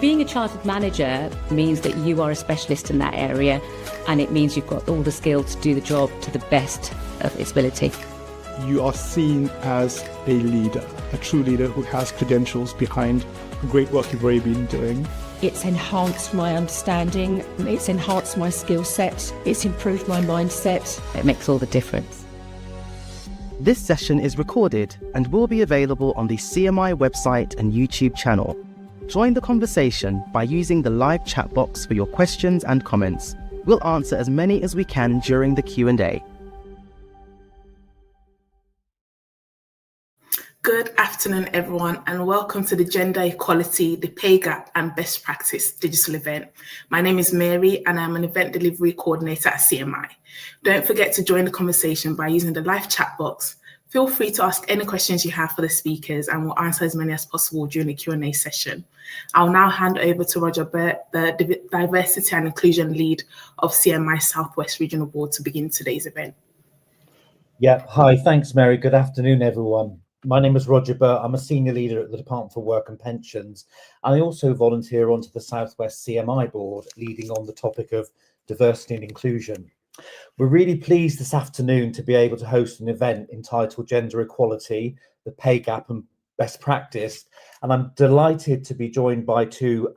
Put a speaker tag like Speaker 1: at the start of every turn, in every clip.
Speaker 1: Being a chartered manager means that you are a specialist in that area, and it means you've got all the skills to do the job to the best of its ability.
Speaker 2: You are seen as a leader, a true leader who has credentials behind the great work you've already been doing.
Speaker 3: It's enhanced my understanding, it's enhanced my skill set, it's improved my mindset.
Speaker 1: It makes all the difference.
Speaker 4: This session is recorded and will be available on the CMI website and YouTube channel. Join the conversation by using the live chat box for your questions and comments. We'll answer as many as we can during the Q&A.
Speaker 5: Good afternoon, everyone, and welcome to the Gender Equality, the Pay Gap and Best Practice digital event. My name is Mary, and I'm an event delivery coordinator at CMI. Don't forget to join the conversation by using the live chat box. Feel free to ask any questions you have for the speakers, and we'll answer as many as possible during the Q&A session. I'll now hand over to Roger Burt, the Diversity and Inclusion Lead of CMI Southwest Regional Board, to begin today's event.
Speaker 6: Yeah, hi, thanks, Mary. Good afternoon, everyone. My name is Roger Burt. I'm a senior leader at the Department for Work and Pensions. I also volunteer onto the Southwest CMI board, leading on the topic of diversity and inclusion. We're really pleased this afternoon to be able to host an event entitled Gender Equality, the Pay Gap and Best Practice. And I'm delighted to be joined by two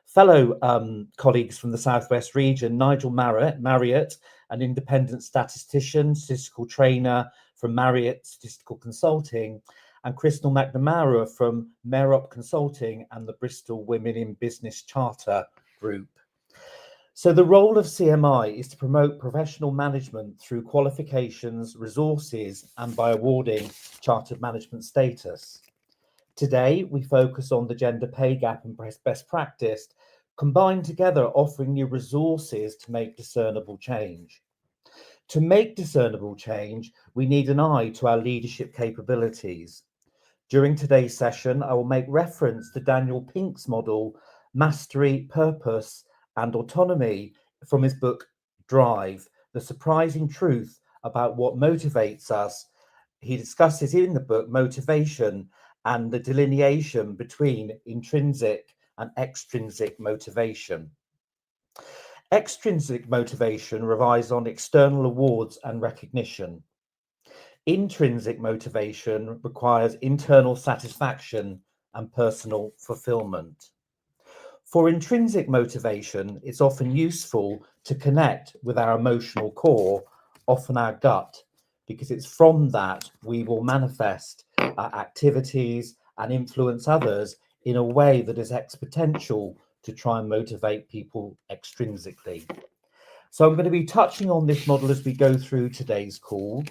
Speaker 6: fellow colleagues from the Southwest region, Nigel Marriott, an independent statistician, statistical trainer from Marriott Statistical Consulting, and Kristal McNamara from Marriott Consulting and the Bristol Women in Business Charter Group. So the role of CMI is to promote professional management through qualifications, resources, and by awarding chartered management status. Today, we focus on the gender pay gap and best practice, combined together offering new resources to make discernible change. To make discernible change, we need an eye to our leadership capabilities. During today's session, I will make reference to Daniel Pink's model, Mastery, Purpose, and Autonomy, from his book, Drive, The Surprising Truth About What Motivates Us. He discusses in the book motivation and the delineation between intrinsic and extrinsic motivation. Extrinsic motivation relies on external awards and recognition. Intrinsic motivation requires internal satisfaction and personal fulfillment. For intrinsic motivation, it's often useful to connect with our emotional core, often our gut, because it's from that we will manifest our activities and influence others in a way that is exponential to try and motivate people extrinsically. So I'm going to be touching on this model as we go through today's call.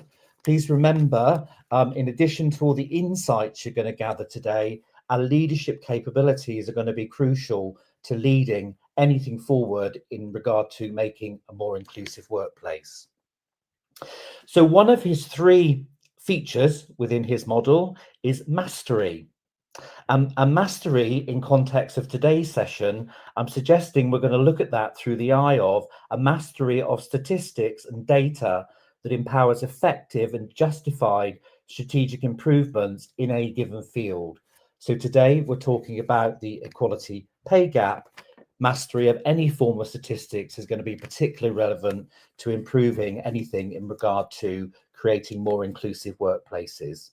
Speaker 6: Please remember, in addition to all the insights you're going to gather today, our leadership capabilities are going to be crucial to leading anything forward in regard to making a more inclusive workplace. So one of his three features within his model is mastery. And mastery, in context of today's session, I'm suggesting we're going to look at that through the eye of a mastery of statistics and data that empowers effective and justified strategic improvements in a given field. So today we're talking about the equality pay gap. Mastery of any form of statistics is going to be particularly relevant to improving anything in regard to creating more inclusive workplaces.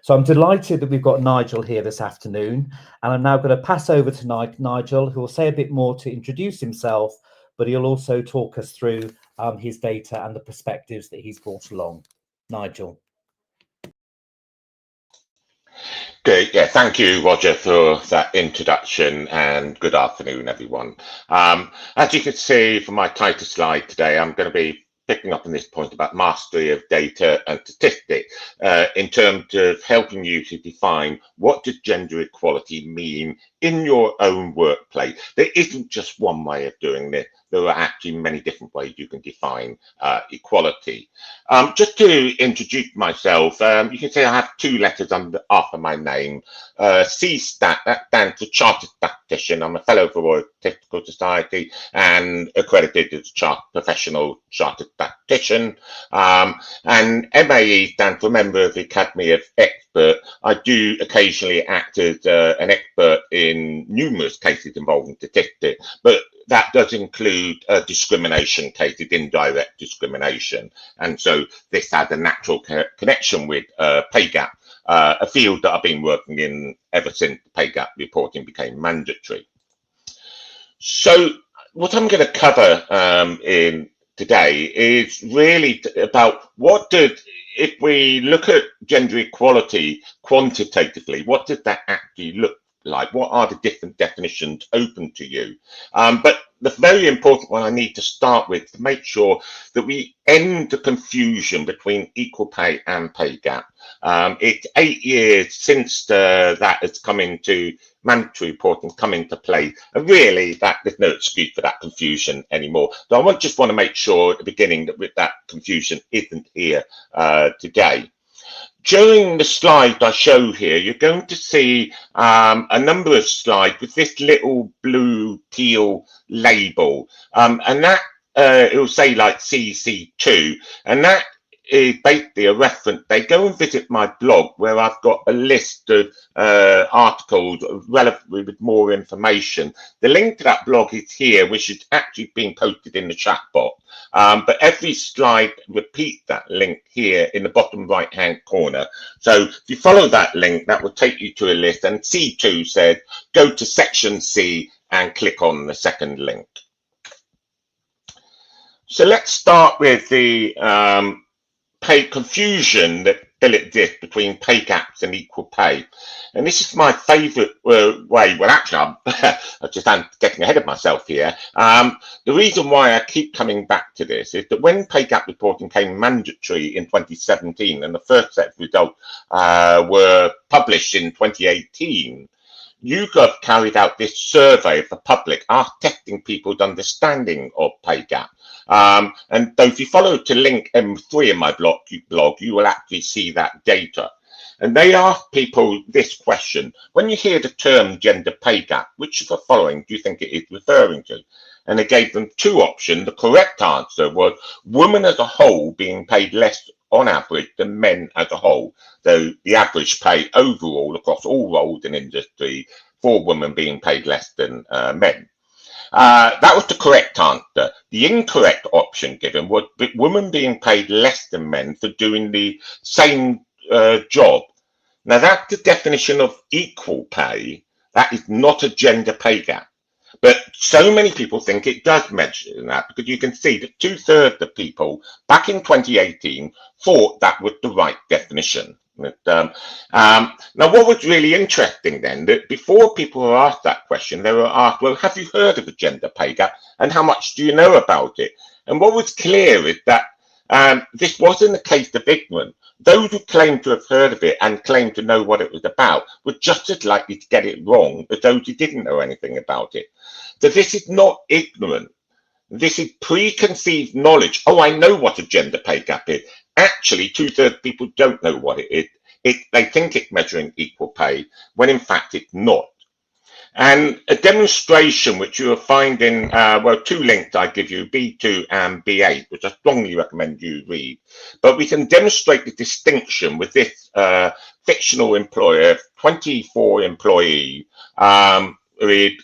Speaker 6: So I'm delighted that we've got Nigel here this afternoon, and I'm now going to pass over to Nigel, who will say a bit more to introduce himself, but he'll also talk us through his data and the perspectives that he's brought along. Nigel.
Speaker 7: Great. Yeah, thank you, Roger, for that introduction, and good afternoon, everyone. As you can see from my title slide today, I'm going to be picking up on this point about mastery of data and statistics in terms of helping you to define what does gender equality mean in your own workplace. There isn't just one way of doing this. there are actually many different ways you can define equality. Just to introduce myself, you can see I have 2 letters after my name. CStat, that stands for Chartered Statistician. I'm a fellow of the Royal Statistical Society and accredited as a professional chartered statistician. And MAE stands for Member of the Academy of Expert. I do occasionally act as an expert in numerous cases involving statistics, but that does include discrimination cases, indirect discrimination. And so this has a natural connection with pay gap, a field that I've been working in ever since pay gap reporting became mandatory. So what I'm going to cover in today is really about if we look at gender equality quantitatively, what does that actually look like? What are the different definitions open to you? But the very important one I need to start with to make sure that we end the confusion between equal pay and pay gap. It's 8 years since that has come into mandatory reporting, come into play, and really there's no excuse for that confusion anymore. So I just want to make sure at the beginning that confusion isn't here today. During the slide I show here, you're going to see a number of slides with this little blue teal label, and that it will say like CC2, and that is basically a reference. They go and visit my blog where I've got a list of articles relevant with more information. The link to that blog is here, which is actually being posted in the chat box. But every slide repeats that link here in the bottom right hand corner. So if you follow that link, that will take you to a list, and C2 said go to section C and click on the second link. So let's start with the pay confusion that still exists between pay gaps and equal pay. And this is my favorite way. Well, actually, I'm getting ahead of myself here. The reason why I keep coming back to this is that when pay gap reporting came mandatory in 2017 and the first set of results were published in 2018, YouGov carried out this survey of the public, testing people's understanding of pay gap. And so if you follow to link M3 in my blog, you will actually see that data. And they asked people this question: when you hear the term gender pay gap, which of the following do you think it is referring to? And they gave them 2 options. The correct answer was women as a whole being paid less on average than men as a whole. So the average pay overall across all roles in industry for women being paid less than men. That was the correct answer. The incorrect option given was women being paid less than men for doing the same job. Now that's the definition of equal pay. That is not a gender pay gap. But so many people think it does mention that, because you can see that 2/3 of people back in 2018 thought that was the right definition. Now, what was really interesting then, that before people were asked that question, they were asked, well, have you heard of the gender pay gap and how much do you know about it? And what was clear is that this wasn't a case of ignorance. Those who claimed to have heard of it and claimed to know what it was about were just as likely to get it wrong as those who didn't know anything about it. So this is not ignorant. This is preconceived knowledge. Oh, I know what a gender pay gap is. Actually, 2/3 of people don't know what it is. They think it's measuring equal pay, when in fact it's not. And a demonstration which you will find in, well, 2 links I give you, B2 and B8, which I strongly recommend you read. But we can demonstrate the distinction with this fictional employer, 24 employee, with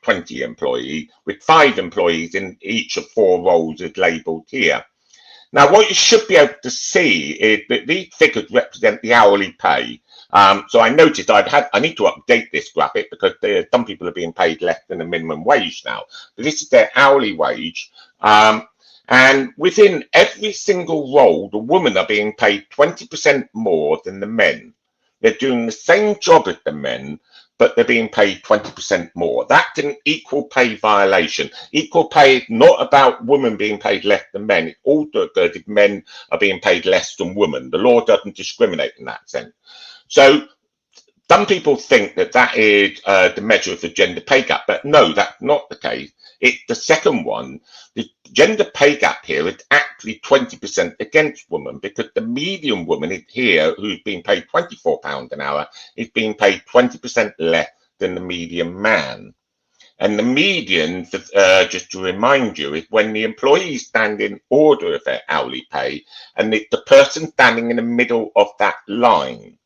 Speaker 7: 20 employees, with 5 employees in each of 4 roles as labelled here. Now, what you should be able to see is that these figures represent the hourly pay. So I noticed I need to update this graphic because some people are being paid less than the minimum wage now. But this is their hourly wage. And within every single role, the women are being paid 20% more than the men. They're doing the same job as the men, but they're being paid 20% more. That's an equal pay violation. Equal pay is not about women being paid less than men. It's also good if men are being paid less than women. The law doesn't discriminate in that sense. So some people think that that is the measure of the gender pay gap, but no, that's not the case. The second one, the gender pay gap here is actually 20% against women, because the median woman here, who's being paid £24 an hour, is being paid 20% less than the median man. And the median, just to remind you, is when the employees stand in order of their hourly pay, and it's the person standing in the middle of that line.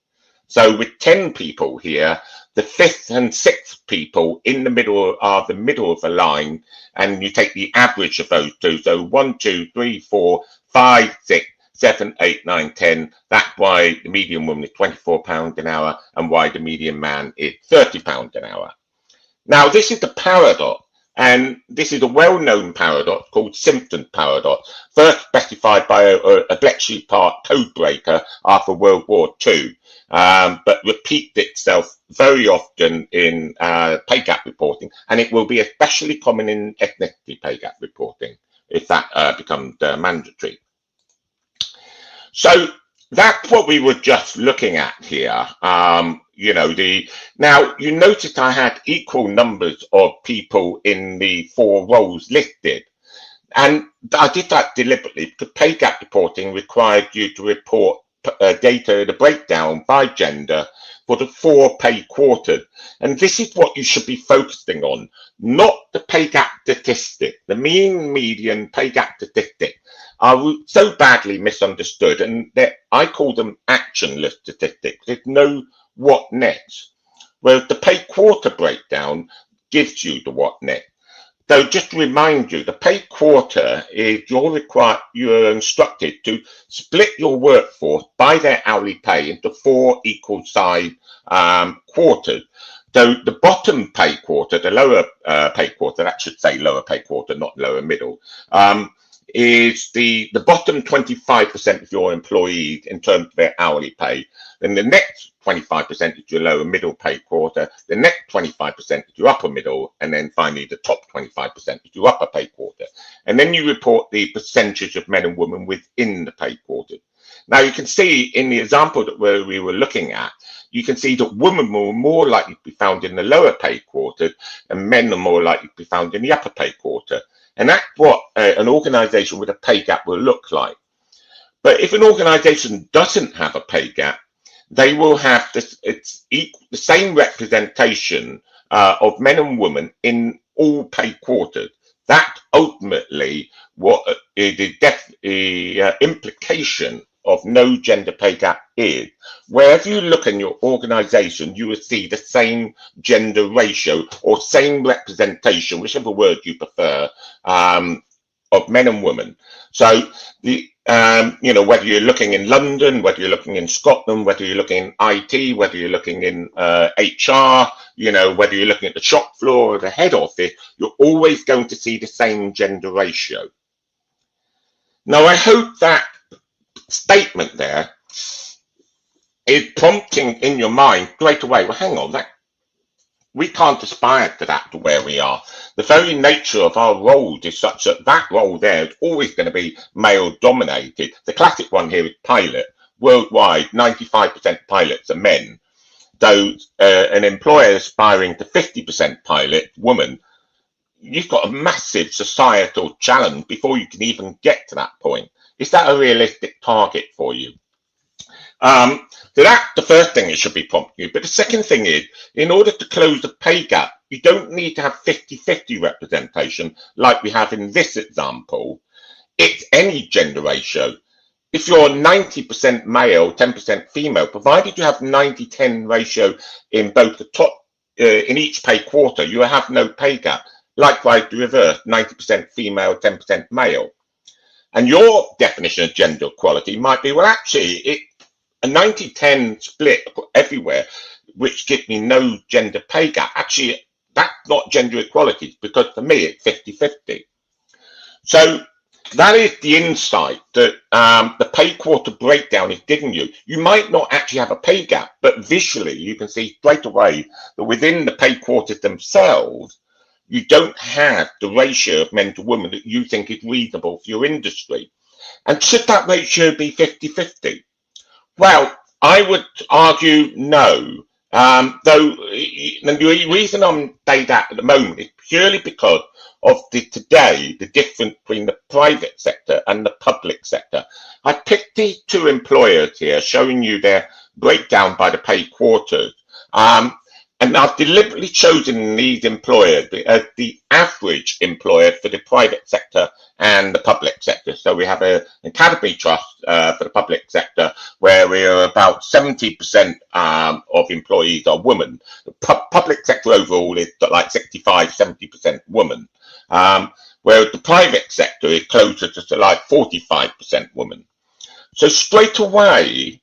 Speaker 7: So with 10 people here, the fifth and sixth people in the middle are the middle of the line, and you take the average of those two. So 1, 2, 3, 4, 5, 6, 7, 8, 9, 10. That's why the median woman is £24 an hour and why the median man is £30 an hour. Now, this is the paradox, and this is a well-known paradox called Simpson's paradox, first specified by a Bletchley Park codebreaker after World War II, but repeats itself very often in pay gap reporting, and it will be especially common in ethnicity pay gap reporting if that becomes mandatory. So that's what we were just looking at here. Now you noticed I had equal numbers of people in the 4 roles listed, and I did that deliberately because pay gap reporting required you to report data, the breakdown by gender for the 4 pay quarters, and this is what you should be focusing on, not the pay gap statistic. The mean, median, pay gap statistic are so badly misunderstood, and I call them actionless statistics. There's no what next, whereas the pay quarter breakdown gives you the what next. So just to remind you, the pay quarter is you're instructed to split your workforce by their hourly pay into 4 equal size quarters. So the bottom pay quarter, the lower pay quarter, that should say lower pay quarter, not lower middle, is the bottom 25% of your employees in terms of their hourly pay. Then the next 25% is your lower middle pay quarter, the next 25% is your upper middle, and then finally the top 25% is your upper pay quarter. And then you report the percentage of men and women within the pay quarter. Now you can see in the example that we were looking at, you can see that women were more likely to be found in the lower pay quarter and men are more likely to be found in the upper pay quarter. And that's what an organization with a pay gap will look like. But if an organization doesn't have a pay gap, they will have the same representation of men and women in all pay quarters. That ultimately what the implication of no gender pay gap is. Wherever you look in your organization, you will see the same gender ratio or same representation, whichever word you prefer, of men and women. So whether you're looking in London, whether you're looking in Scotland, whether you're looking in IT, whether you're looking in HR, whether you're looking at the shop floor or the head office, you're always going to see the same gender ratio. Now, I hope that statement there is prompting in your mind straight away, well, hang on, we can't aspire to that, to where we are. The very nature of our roles is such that that role there is always going to be male dominated. The classic one here is pilot. Worldwide, 95% pilots are men. Though an employer aspiring to 50% pilot woman, you've got a massive societal challenge before you can even get to that point. Is that a realistic target for you? So that's the first thing it should be prompting you. But the second thing is, in order to close the pay gap, you don't need to have 50-50 representation like we have in this example. It's any gender ratio. If you're 90% male, 10% female, provided you have 90-10 ratio in both the top, in each pay quarter, you have no pay gap. Likewise, the reverse, 90% female, 10% male. And your definition of gender equality might be, well, actually, a 90-10 split everywhere, which gives me no gender pay gap. Actually, that's not gender equality, because for me, it's 50-50. So that is the insight that the pay quarter breakdown is giving you. You might not actually have a pay gap, but visually, you can see straight away that within the pay quarters themselves, you don't have the ratio of men to women that you think is reasonable for your industry. And should that ratio be 50-50? Well, I would argue no. Though the reason I'm saying that at the moment is purely because of today, the difference between the private sector and the public sector. I picked these two employers here, showing you their breakdown by the pay quarters. And I've deliberately chosen these employers as the average employer for the private sector and the public sector. So we have an academy trust for the public sector where we are about 70% of employees are women. The public sector overall is like 65-70% women, whereas the private sector is closer to like 45% women. So straight away,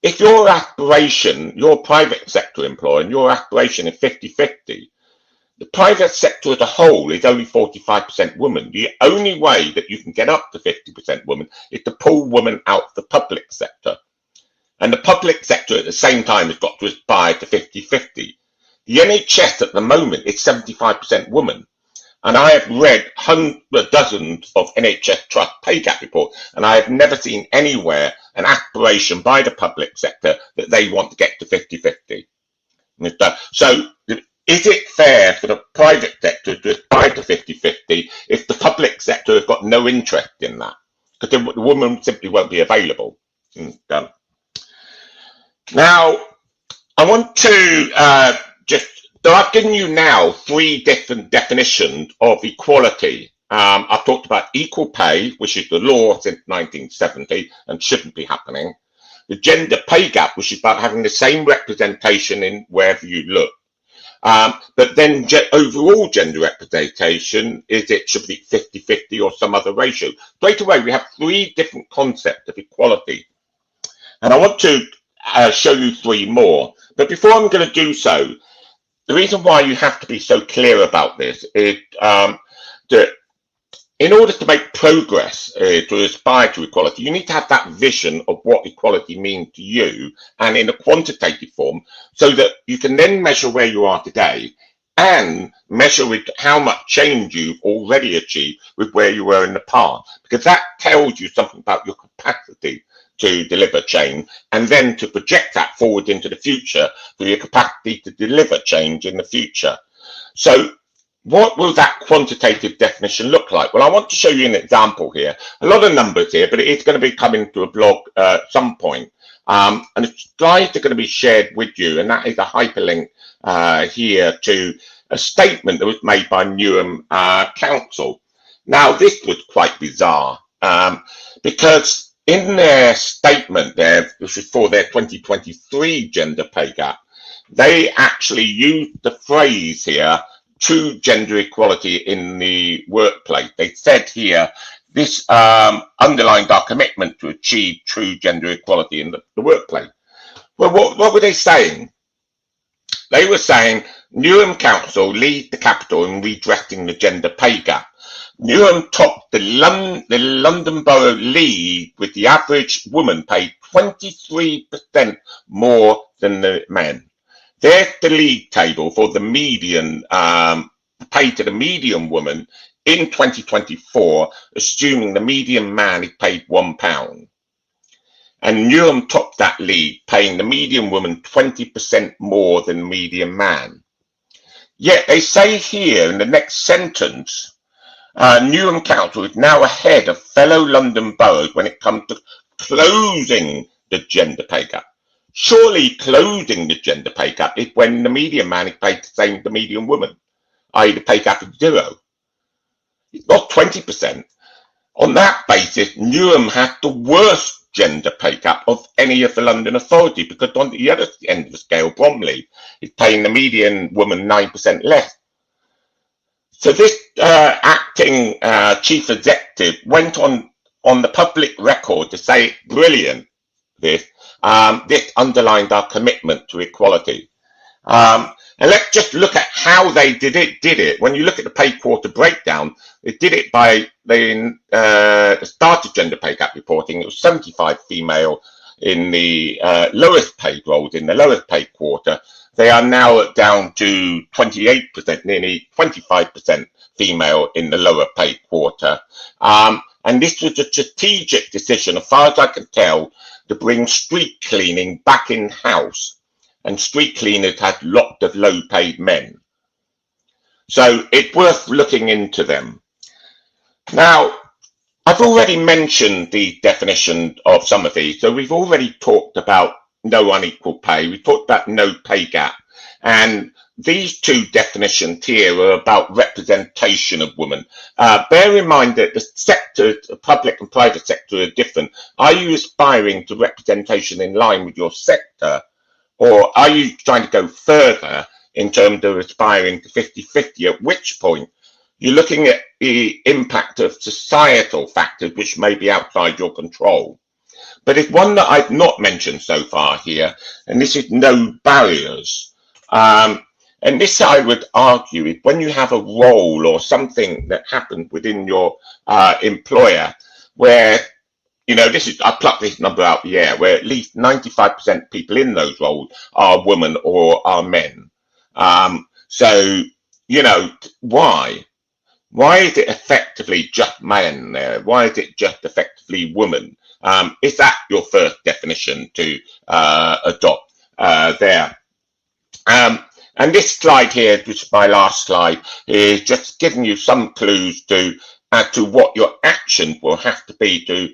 Speaker 7: if your aspiration, your private sector employer, and your aspiration is 50-50, the private sector as a whole is only 45% women. The only way that you can get up to 50% women is to pull women out of the public sector. And the public sector at the same time has got to aspire to 50-50. The NHS at the moment is 75% women. And I have read dozens of NHS Trust pay gap reports, and I have never seen anywhere an aspiration by the public sector that they want to get to 50-50. So is it fair for the private sector to aspire to 50-50 if the public sector has got no interest in that? Because the woman simply won't be available. Now, I want to so I've given you now 3 different definitions of equality. I've talked about equal pay, which is the law since 1970 and shouldn't be happening. The gender pay gap, which is about having the same representation in wherever you look. But then overall gender representation is it should be 50-50 or some other ratio. Straight away, we have 3 different concepts of equality. And I want to show you 3 more. But before I'm going to do so, the reason why you have to be so clear about this is that in order to make progress, to aspire to equality, you need to have that vision of what equality means to you and in a quantitative form so that you can then measure where you are today and measure with how much change you've already achieved with where you were in the past, because that tells you something about your capacity to deliver change, and then to project that forward into the future for your capacity to deliver change in the future. So what will that quantitative definition look like? Well, I want to show you an example here. A lot of numbers here, but it is going to be coming to a blog at some point. And the slides are going to be shared with you, and that is a hyperlink here to a statement that was made by Newham Council. Now, this was quite bizarre because in their statement there, which was for their 2023 gender pay gap, they actually used the phrase here, true gender equality in the workplace. They said here, this underlined our commitment to achieve true gender equality in the workplace. Well, what were they saying? They were saying Newham Council leads the capital in redressing the gender pay gap. Newham topped the London Borough lead with the average woman paid 23% more than the men. There's the league table for the median pay to the median woman in 2024, assuming the median man is paid £1. And Newham topped that league, paying the median woman 20% more than the median man. Yet they say here in the next sentence, Newham Council is now ahead of fellow London boroughs when it comes to closing the gender pay gap. Surely closing the gender pay gap is when the median man is paid the same as the median woman, i.e. the pay gap is 0. It's not 20%. On that basis, Newham has the worst gender pay gap of any of the London authority, because on the other end of the scale, Bromley is paying the median woman 9% less. So this acting chief executive went on the public record to say, brilliant, this underlined our commitment to equality. And let's just look at how they did it. When you look at the pay quarter breakdown, they did it by the start of gender pay gap reporting. It was 75 female in the lowest paid roles in the lowest paid quarter. They are now down to 28%, nearly 25% female in the lower paid quarter. And this was a strategic decision, as far as I can tell, to bring street cleaning back in-house. And street cleaners had lots of low-paid men. So it's worth looking into them. Now, I've already mentioned the definition of some of these. So we've already talked about no unequal pay. We talked about no pay gap. And these two definitions here are about representation of women. Bear in mind that the sector, the public and private sector, are different. Are you aspiring to representation in line with your sector, or are you trying to go further in terms of aspiring to 50-50, at which point you're looking at the impact of societal factors which may be outside your control? But it's one that I've not mentioned so far here, and this is no barriers. And this, I would argue, is when you have a role or something that happens within your employer where, you know, I plucked this number out the air, where at least 95% of people in those roles are women or are men. So, you know, why? Why is it effectively just men there? Why is it just effectively women? Is that your first definition to adopt there? And this slide here, which is my last slide, is just giving you some clues to what your actions will have to be to,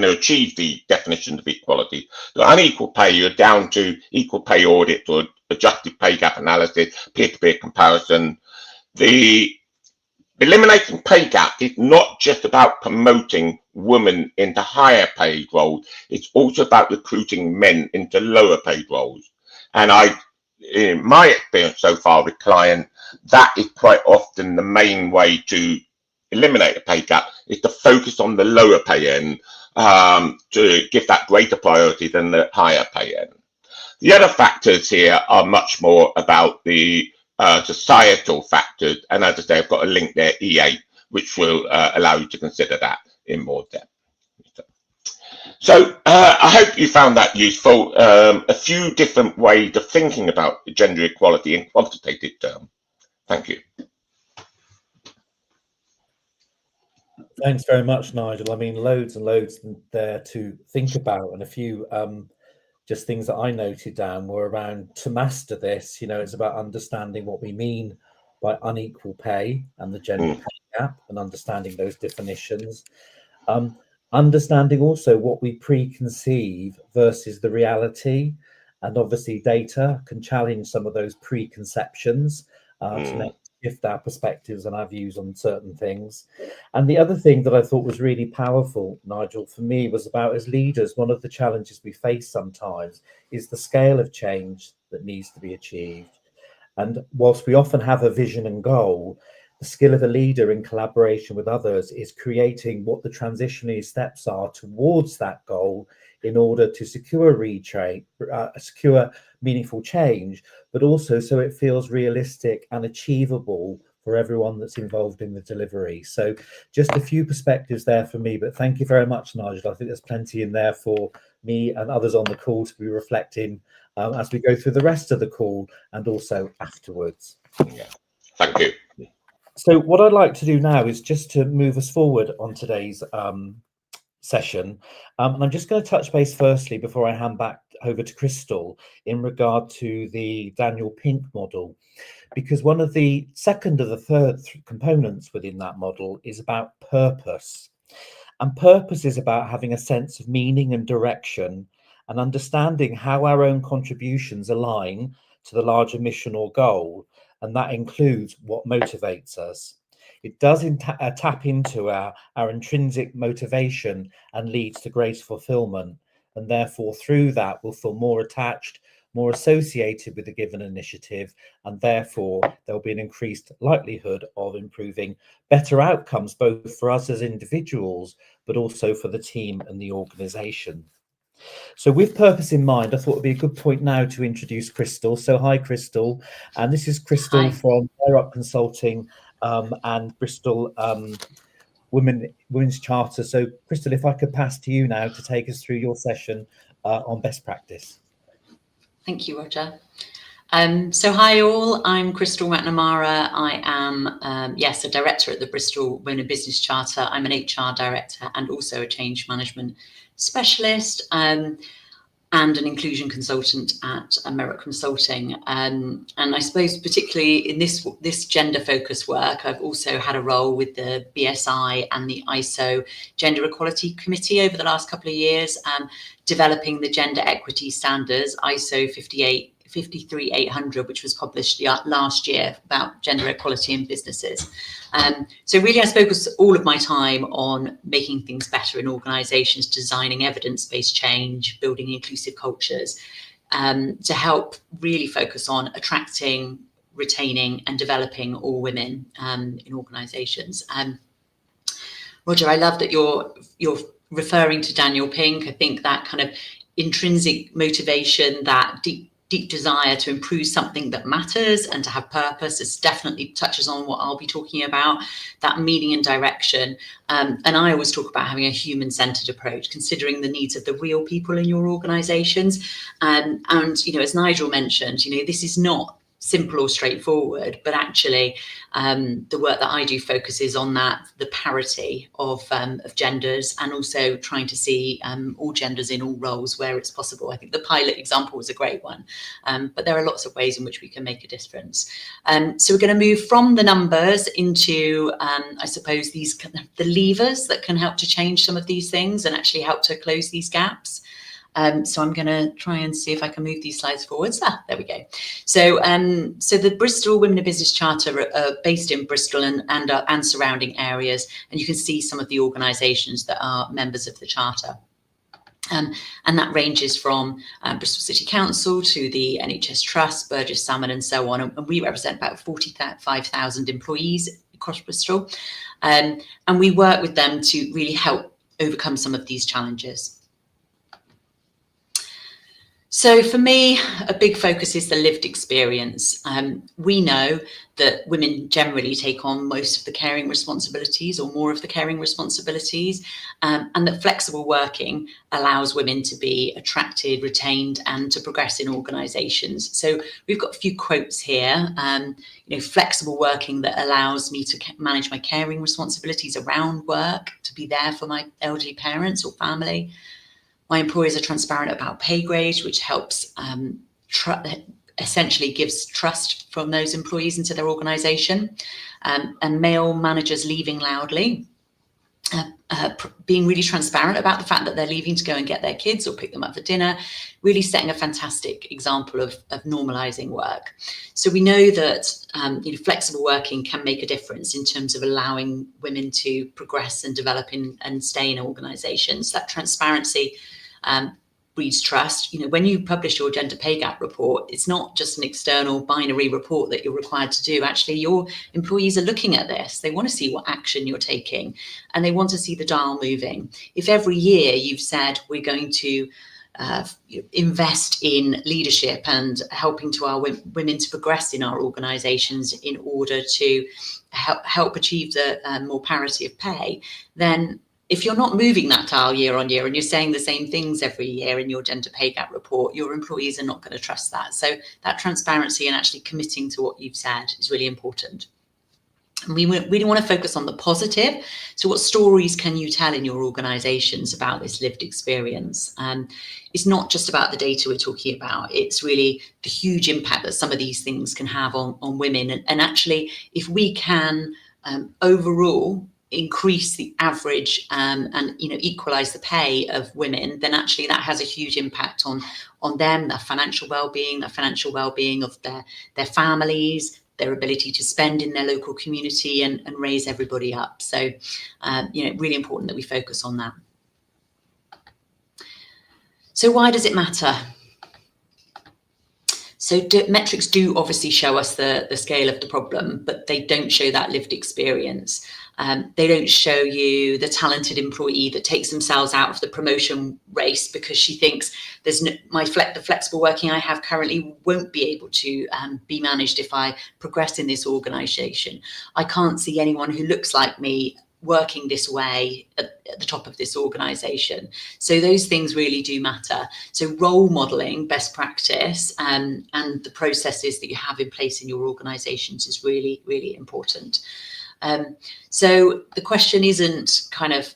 Speaker 7: achieve the definition of equality. So unequal pay, you're down to equal pay audit or adjusted pay gap analysis, peer-to-peer comparison. The eliminating pay gap is not just about promoting women into higher paid roles. It's also about recruiting men into lower paid roles. And in my experience so far with clients, that is quite often the main way to eliminate a pay gap, is to focus on the lower pay end, to give that greater priority than the higher pay end. The other factors here are much more about the societal factors. And as I say, I've got a link there, E8, which will allow you to consider that in more depth. So I hope you found that useful. A few different ways of thinking about gender equality in quantitative terms. Thank you.
Speaker 6: Thanks very much, Nigel. I mean, loads and loads there to think about, and a few just things that I noted down were around, to master this, you know, it's about understanding what we mean by unequal pay and the gender pay gap, and understanding those definitions. Understanding also what we preconceive versus the reality, and obviously data can challenge some of those preconceptions to shift our perspectives and our views on certain things. And the other thing that I thought was really powerful, Nigel, for me, was about, as leaders, one of the challenges we face sometimes is the scale of change that needs to be achieved. And whilst we often have a vision and goal, the skill of a leader in collaboration with others is creating what the transitionary steps are towards that goal in order to secure secure meaningful change, but also so it feels realistic and achievable for everyone that's involved in the delivery. So just a few perspectives there for me, but thank you very much, Nigel. I think there's plenty in there for me and others on the call to be reflecting as we go through the rest of the call and also afterwards.
Speaker 7: Yeah. Thank you.
Speaker 6: So what I'd like to do now is just to move us forward on today's session. And I'm just going to touch base firstly before I hand back over to Kristal in regard to the Daniel Pink model, because one of the second of the third components within that model is about purpose. And purpose is about having a sense of meaning and direction and understanding how our own contributions align to the larger mission or goal. And that includes what motivates us. It does tap into our intrinsic motivation and leads to greater fulfillment. And therefore, through that, we'll feel more attached, more associated with a given initiative. And therefore, there'll be an increased likelihood of improving better outcomes, both for us as individuals, but also for the team and the organization. So with purpose in mind, I thought it'd be a good point now to introduce Kristal. So hi, Kristal. And this is Kristal from Marriott Consulting and Bristol Women's Charter. So Kristal, if I could pass to you now to take us through your session on best practice.
Speaker 8: Thank you, Roger. So hi all, I'm Kristal McNamara. I am, a director at the Bristol Women Business Charter. I'm an HR director and also a change management specialist. and an inclusion consultant at Marriott Consulting. And I suppose particularly in this gender focused work, I've also had a role with the BSI and the ISO Gender Equality Committee over the last couple of years, developing the gender equity standards, ISO 53800, which was published last year about gender equality in businesses. So really I focus all of my time on making things better in organisations, designing evidence-based change, building inclusive cultures, to help really focus on attracting, retaining and developing all women in organisations. Roger, I love that you're referring to Daniel Pink. I think that kind of intrinsic motivation, that deep desire to improve something that matters and to have purpose, this definitely touches on what I'll be talking about, that meaning and direction. And I always talk about having a human-centered approach, considering the needs of the real people in your organizations. And you know, as Nigel mentioned, you know, this is not simple or straightforward, but actually the work that I do focuses on that, the parity of genders, and also trying to see all genders in all roles where it's possible. I think the pilot example was a great one, but there are lots of ways in which we can make a difference. So we're going to move from the numbers into, I suppose, the levers that can help to change some of these things and actually help to close these gaps. So I'm going to try and see if I can move these slides forwards. There we go. So so the Bristol Women in Business Charter are based in Bristol and surrounding areas, and you can see some of the organisations that are members of the Charter. And that ranges from Bristol City Council to the NHS Trust, Burgess Salmon and so on. And we represent about 45,000 employees across Bristol. And we work with them to really help overcome some of these challenges. So for me, a big focus is the lived experience. We know that women generally take on most of the caring responsibilities or more of the caring responsibilities, and that flexible working allows women to be attracted, retained, and to progress in organisations. So we've got a few quotes here. You know, flexible working that allows me to manage my caring responsibilities around work, to be there for my elderly parents or family. My employers are transparent about pay grades, which helps essentially gives trust from those employees into their organisation. And male managers leaving loudly, being really transparent about the fact that they're leaving to go and get their kids or pick them up for dinner, really setting a fantastic example of normalising work. So we know that you know, flexible working can make a difference in terms of allowing women to progress and develop and stay in organisations. That transparency breeds trust. You know, when you publish your gender pay gap report, it's not just an external binary report that you're required to do. Actually, your employees are looking at this. They want to see what action you're taking, and they want to see the dial moving. If every year you've said we're going to invest in leadership and helping to our women to progress in our organisations in order to help achieve the more parity of pay, then if you're not moving that dial year on year and you're saying the same things every year in your gender pay gap report, your employees are not going to trust that. So that transparency and actually committing to what you've said is really important. And we really want to focus on the positive. So what stories can you tell in your organisations about this lived experience? It's not just about the data we're talking about. It's really the huge impact that some of these things can have on women. And actually, if we can overall increase the average and you know, equalize the pay of women, then actually that has a huge impact on them, their financial well-being of their families, their ability to spend in their local community and raise everybody up. So you know, really important that we focus on that. So why does it matter? So metrics do obviously show us the scale of the problem, but they don't show that lived experience. They don't show you the talented employee that takes themselves out of the promotion race because she thinks there's no, the flexible working I have currently won't be able to be managed if I progress in this organisation. I can't see anyone who looks like me working this way at the top of this organisation. So those things really do matter. So role modelling best practice and the processes that you have in place in your organisations is really, really important. So the question isn't kind of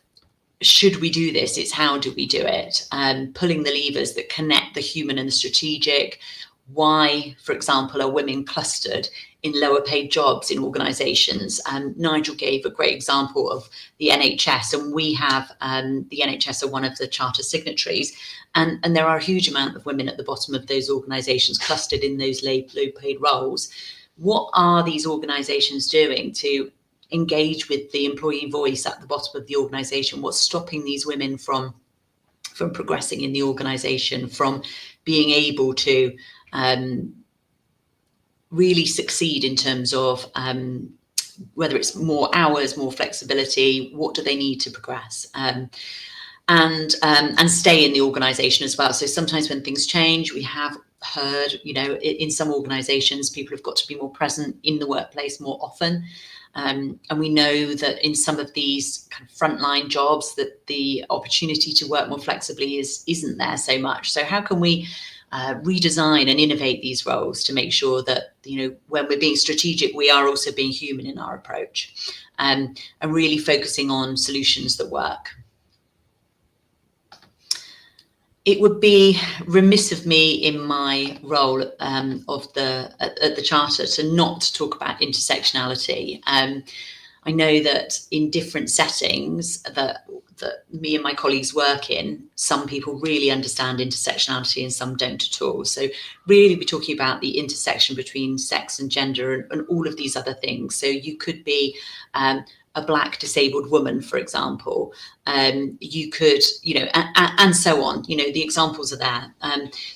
Speaker 8: should we do this? It's how do we do it? Pulling the levers that connect the human and the strategic. Why, for example, are women clustered in lower paid jobs in organisations? Nigel gave a great example of the NHS, and we have the NHS are one of the charter signatories, and there are a huge amount of women at the bottom of those organisations clustered in those low paid roles. What are these organisations doing to engage with the employee voice at the bottom of the organisation? What's stopping these women from progressing in the organisation, from being able to really succeed in terms of whether it's more hours, more flexibility, what do they need to progress, and stay in the organisation as well. So sometimes when things change, we have heard, you know, in some organisations, people have got to be more present in the workplace more often. And we know that in some of these kind of frontline jobs that the opportunity to work more flexibly isn't there so much. So how can we redesign and innovate these roles to make sure that, you know, when we're being strategic, we are also being human in our approach, and really focusing on solutions that work. It would be remiss of me in my role at the Charter to not talk about intersectionality. I know that in different settings that me and my colleagues work in, some people really understand intersectionality and some don't at all. So really we're talking about the intersection between sex and gender and all of these other things. So you could be a Black disabled woman, for example, you could, you know, and so on, you know, the examples are there.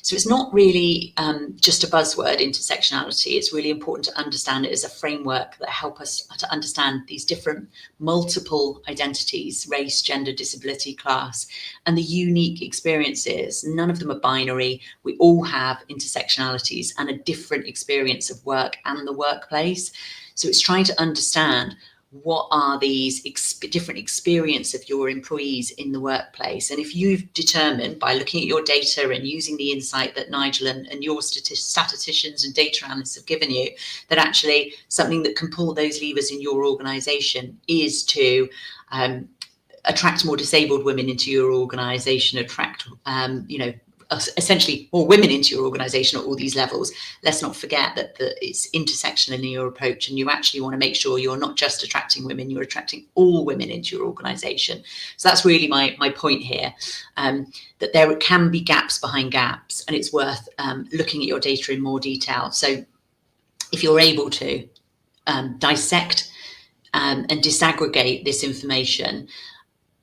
Speaker 8: So it's not really just a buzzword, intersectionality. It's really important to understand it as a framework that help us to understand these different multiple identities, race, gender, disability, class, and the unique experiences. None of them are binary. We all have intersectionalities and a different experience of work and the workplace. So it's trying to understand what are these different experience of your employees in the workplace. And if you've determined by looking at your data and using the insight that Nigel and your statisticians and data analysts have given you, that actually something that can pull those levers in your organisation is to attract more disabled women into your organisation, attract, you know, essentially more women into your organisation at all these levels. Let's not forget that it's intersectional in your approach, and you actually want to make sure you're not just attracting women, you're attracting all women into your organisation. So that's really my point here, that there can be gaps behind gaps, and it's worth looking at your data in more detail. So if you're able to dissect and disaggregate this information,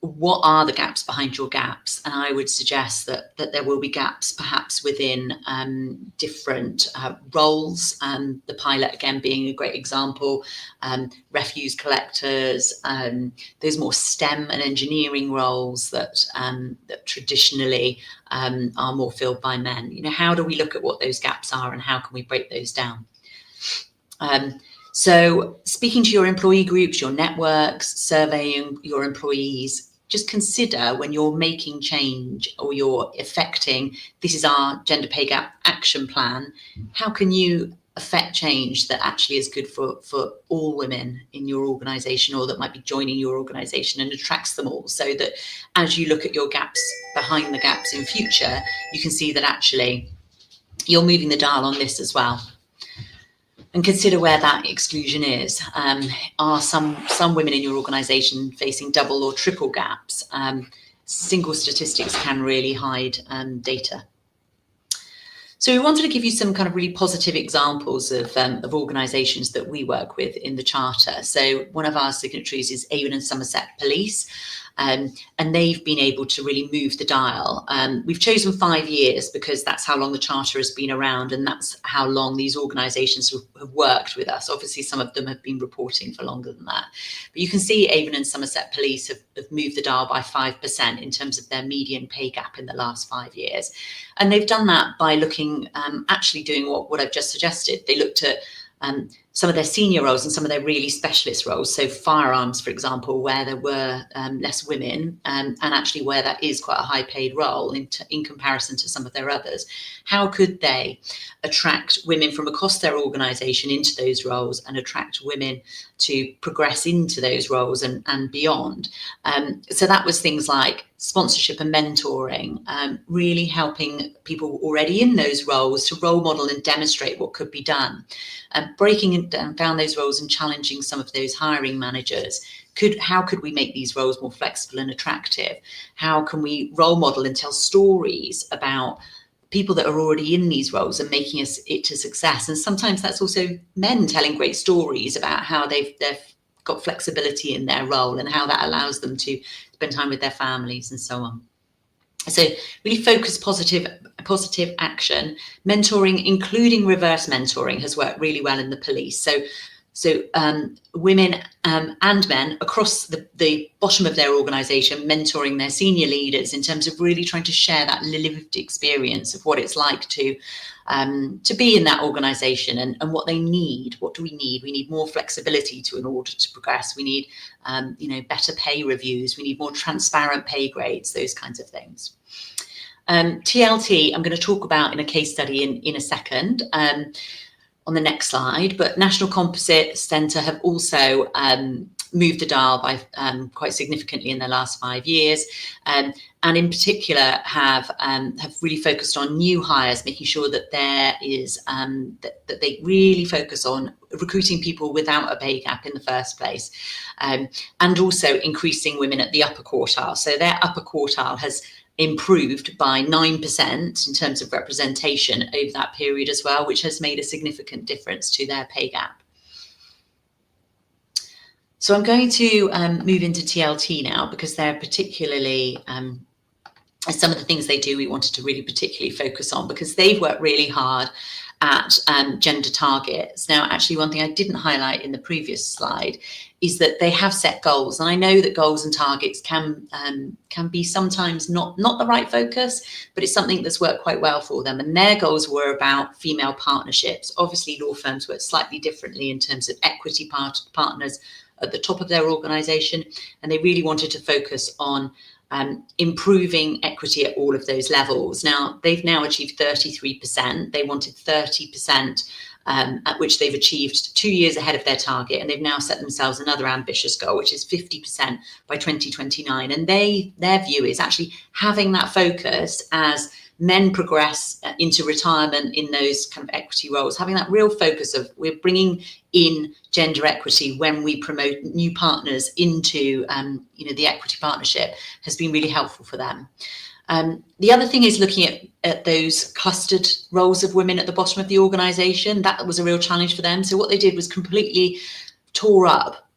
Speaker 8: what are the gaps behind your gaps? And I would suggest that there will be gaps perhaps within different roles. The pilot, again, being a great example, refuse collectors, those more STEM and engineering roles that traditionally are more filled by men. You know, how do we look at what those gaps are and how can we break those down? So speaking to your employee groups, your networks, surveying your employees, just consider when you're making change or you're affecting, this is our gender pay gap action plan, how can you affect change that actually is good for all women in your organisation or that might be joining your organisation and attracts them all, so that as you look at your gaps behind the gaps in future, you can see that actually you're moving the dial on this as well. And consider where that exclusion is. Are some women in your organisation facing double or triple gaps? Single statistics can really hide data. So we wanted to give you some kind of really positive examples of organisations that we work with in the Charter. So one of our signatories is Avon and Somerset Police. And they've been able to really move the dial. We've chosen 5 years because that's how long the Charter has been around, and that's how long these organisations have worked with us. Obviously, some of them have been reporting for longer than that. But you can see Avon and Somerset Police have moved the dial by 5% in terms of their median pay gap in the last 5 years. And they've done that by looking, actually doing what I've just suggested. They looked at some of their senior roles and some of their really specialist roles. So firearms, for example, where there were less women, and actually where that is quite a high paid role in comparison to some of their others. How could they attract women from across their organisation into those roles and attract women to progress into those roles and beyond? So that was things like sponsorship and mentoring, really helping people already in those roles to role model and demonstrate what could be done, breaking down those roles and challenging some of those hiring managers. How could we make these roles more flexible and attractive? How can we role model and tell stories about people that are already in these roles and making it to success? And sometimes that's also men telling great stories about how they've got flexibility in their role and how that allows them to spend time with their families and so on. So really focus positive action. Mentoring, including reverse mentoring, has worked really well in the police. So women and men across the bottom of their organisation mentoring their senior leaders in terms of really trying to share that lived experience of what it's like to be in that organisation and what they need. What do we need? We need more flexibility in order to progress. We need better pay reviews. We need more transparent pay grades, those kinds of things. TLT, I'm going to talk about in a case study in a second on the next slide, but National Composite Centre have also moved the dial by quite significantly in the last 5 years, and in particular have really focused on new hires, making sure that there is that they really focus on recruiting people without a pay gap in the first place, and also increasing women at the upper quartile. So their upper quartile has improved by 9% in terms of representation over that period as well, which has made a significant difference to their pay gap. So I'm going to move into TLT now, because they're particularly, some of the things they do we wanted to really particularly focus on, because they've worked really hard at gender targets. Now, actually, one thing I didn't highlight in the previous slide is that they have set goals. And I know that goals and targets can be sometimes not the right focus, but it's something that's worked quite well for them. And their goals were about female partnerships. Obviously, law firms work slightly differently in terms of equity partners at the top of their organisation. And they really wanted to focus on improving equity at all of those levels. Now, they've now achieved 33%. They wanted 30%, at which they've achieved 2 years ahead of their target. And they've now set themselves another ambitious goal, which is 50% by 2029. And their view is actually having that focus as men progress into retirement in those kind of equity roles, having that real focus of we're bringing in gender equity when we promote new partners into the equity partnership has been really helpful for them. The other thing is looking at those clustered roles of women at the bottom of the organisation. That was a real challenge for them. So what they did was completely tore up,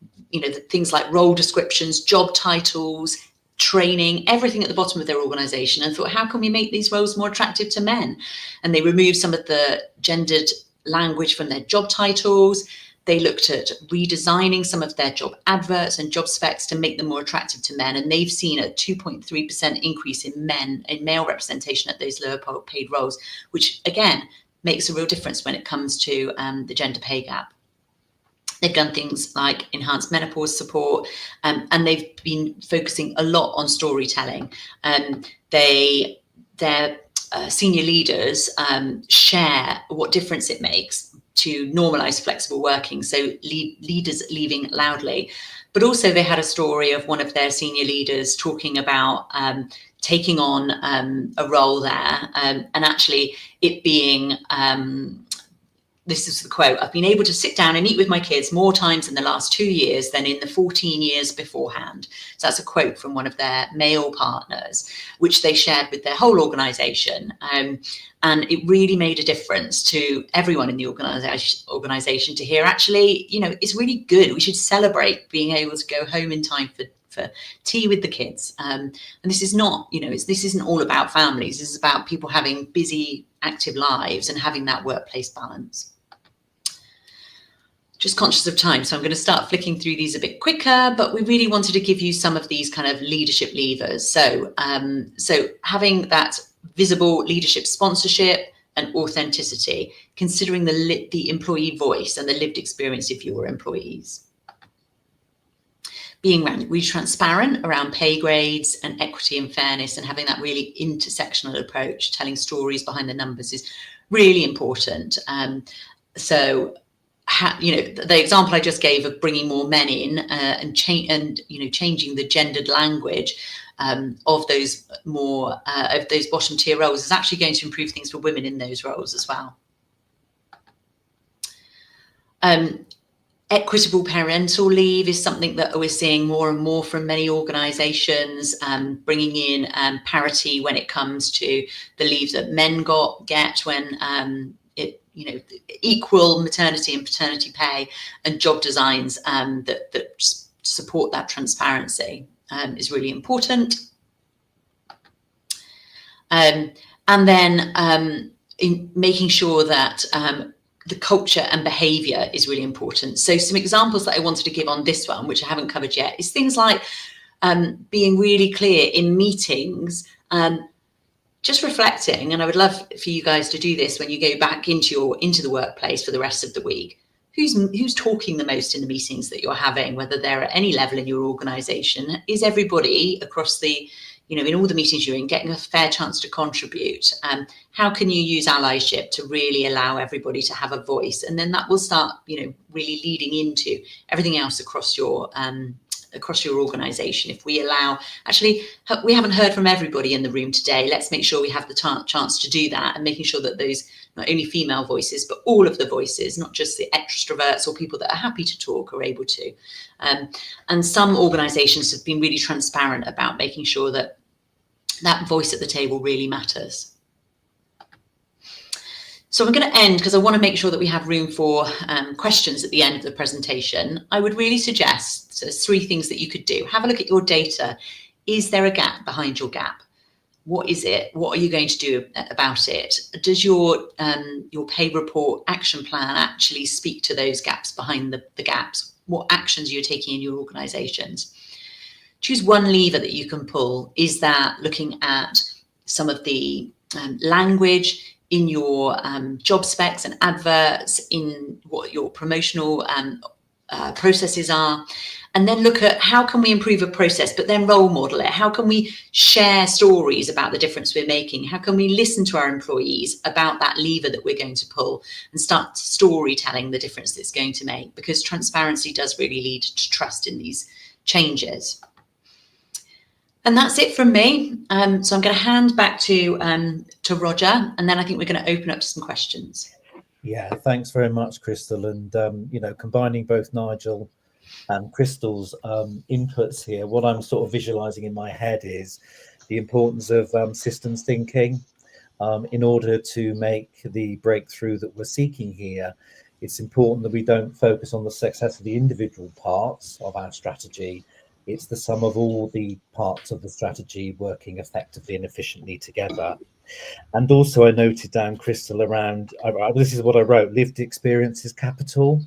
Speaker 8: things like role descriptions, job titles, training, everything at the bottom of their organisation, and thought, how can we make these roles more attractive to men? And they removed some of the gendered language from their job titles. They looked at redesigning some of their job adverts and job specs to make them more attractive to men. And they've seen a 2.3% increase in male representation at those lower paid roles, which again makes a real difference when it comes to the gender pay gap. They've done things like enhanced menopause support, and they've been focusing a lot on storytelling. Their senior leaders share what difference it makes to normalise flexible working, so leaders leaving loudly. But also they had a story of one of their senior leaders talking about taking on a role there, and actually it being... this is the quote, "I've been able to sit down and eat with my kids more times in the last 2 years than in the 14 years beforehand." So that's a quote from one of their male partners, which they shared with their whole organisation. And it really made a difference to everyone in the organisation to hear, actually, it's really good. We should celebrate being able to go home in time for tea with the kids. And this is not, this isn't all about families. This is about people having busy, active lives and having that workplace balance. Just conscious of time, so I'm going to start flicking through these a bit quicker, but we really wanted to give you some of these kind of leadership levers. So having that visible leadership sponsorship and authenticity, considering the employee voice and the lived experience of your employees. Being really transparent around pay grades and equity and fairness, and having that really intersectional approach, telling stories behind the numbers, is really important. The example I just gave of bringing more men in and changing the gendered language of those bottom tier roles is actually going to improve things for women in those roles as well. Equitable parental leave is something that we're seeing more and more from many organisations, bringing in parity when it comes to the leave that men get when equal maternity and paternity pay, and job designs that support that transparency is really important. And then in making sure that the culture and behaviour is really important. So some examples that I wanted to give on this one, which I haven't covered yet, is things like being really clear in meetings, just reflecting, and I would love for you guys to do this when you go back into the workplace for the rest of the week. Who's talking the most in the meetings that you're having, whether they're at any level in your organisation? Is everybody across the, in all the meetings you're in, getting a fair chance to contribute? How can you use allyship to really allow everybody to have a voice? And then that will start, really leading into everything else across your organisation. If we allow, actually, we haven't heard from everybody in the room today. Let's make sure we have the chance to do that, and making sure that those, not only female voices, but all of the voices, not just the extroverts or people that are happy to talk, are able to. And some organisations have been really transparent about making sure that that voice at the table really matters. So I'm going to end, because I want to make sure that we have room for questions at the end of the presentation. I would really suggest there's 3 things that you could do. Have a look at your data. Is there a gap behind your gap? What is it? What are you going to do about it? Does your pay report action plan actually speak to those gaps behind the gaps? What actions are you taking in your organisations? Choose one lever that you can pull. Is that looking at some of the language in your job specs and adverts, in what your promotional processes are? And then look at how can we improve a process, but then role model it. How can we share stories about the difference we're making? How can we listen to our employees about that lever that we're going to pull, and start storytelling the difference it's going to make? Because transparency does really lead to trust in these changes. And that's it from me. So I'm going to hand back to Roger, and then I think we're going to open up to some questions.
Speaker 6: Yeah, thanks very much, Kristal. And combining both Nigel and Kristal's inputs here, what I'm sort of visualizing in my head is the importance of systems thinking in order to make the breakthrough that we're seeking here. It's important that we don't focus on the success of the individual parts of our strategy. It's the sum of all the parts of the strategy working effectively and efficiently together. And also I noted down, Kristal, around, this is what I wrote, lived experience is capital.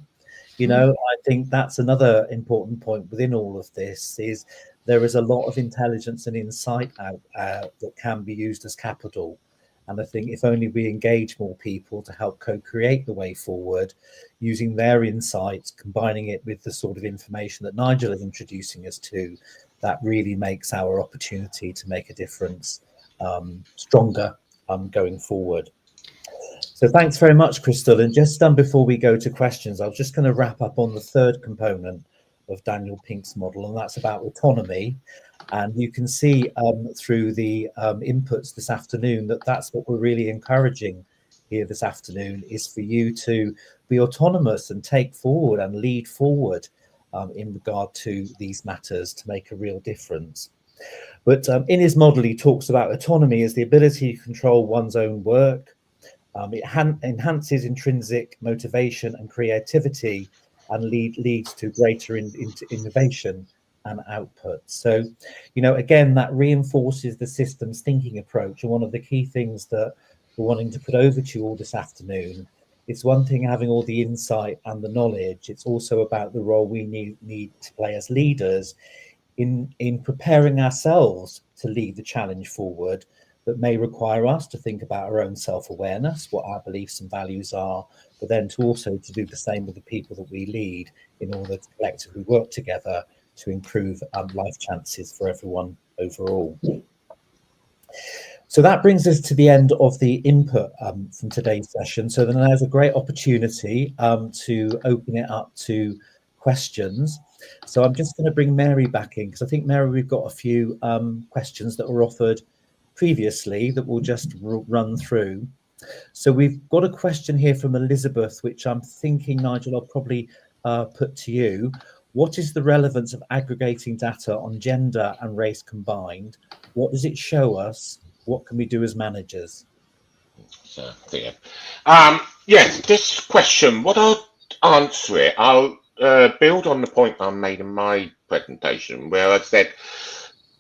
Speaker 6: I think that's another important point within all of this, is there is a lot of intelligence and insight out that can be used as capital. And I think if only we engage more people to help co-create the way forward, using their insights, combining it with the sort of information that Nigel is introducing us to, that really makes our opportunity to make a difference stronger going forward. So thanks very much, Kristal. And just before we go to questions, I was just going to wrap up on the 3rd component of Daniel Pink's model, and that's about autonomy. And you can see through the inputs this afternoon that that's what we're really encouraging here this afternoon, is for you to be autonomous and take forward and lead forward in regard to these matters to make a real difference. But in his model, he talks about autonomy as the ability to control one's own work. It enhances intrinsic motivation and creativity, and leads to greater innovation and output. So, again, that reinforces the systems thinking approach. And one of the key things that we're wanting to put over to you all this afternoon, it's one thing having all the insight and the knowledge. It's also about the role we need to play as leaders in preparing ourselves to lead the challenge forward, that may require us to think about our own self-awareness, what our beliefs and values are, but then to do the same with the people that we lead in order to collectively work together to improve life chances for everyone overall. So that brings us to the end of the input from today's session. So then there's a great opportunity to open it up to questions. So I'm just going to bring Mary back in, because I think, Mary, we've got a few questions that were offered previously that we'll just run through. So we've got a question here from Elizabeth, which I'm thinking, Nigel, I'll probably put to you. What is the relevance of aggregating data on gender and race combined? What does it show us? What can we do as managers?
Speaker 7: So, yeah. Yes, this question, what I'll answer it, I'll build on the point I made in my presentation, where I said